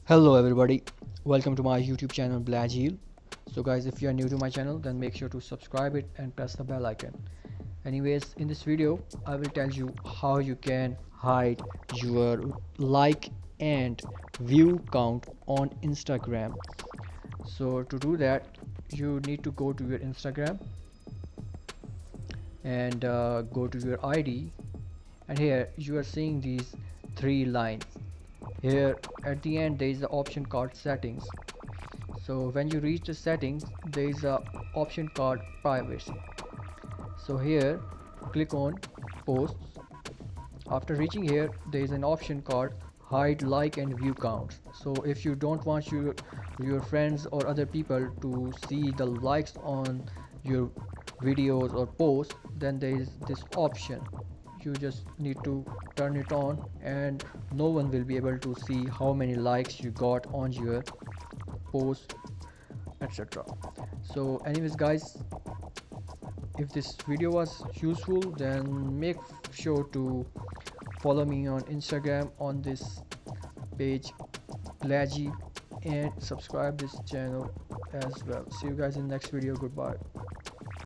Hello everybody, welcome to my YouTube channel Blagil. So guys, if you are new to my channel, then make sure to subscribe it and press the bell icon. Anyways, in this video I will tell you how you can hide your like and view count on Instagram. So to do that, you need to go to your Instagram and go to your ID, and here you are seeing these three lines. Here at the end there is the option called settings. So when you reach the settings, there is a option called privacy. So here click on posts. After reaching here, there is an option called hide like and view counts. So if you don't want your friends or other people to see the likes on your videos or posts, then there is this option. You just need to turn it on and no one will be able to see how many likes you got on your post, etc. So anyways guys, if this video was useful, then make sure to follow me on Instagram on this page Blagil, and subscribe this channel as well. See you guys in the next video. Goodbye.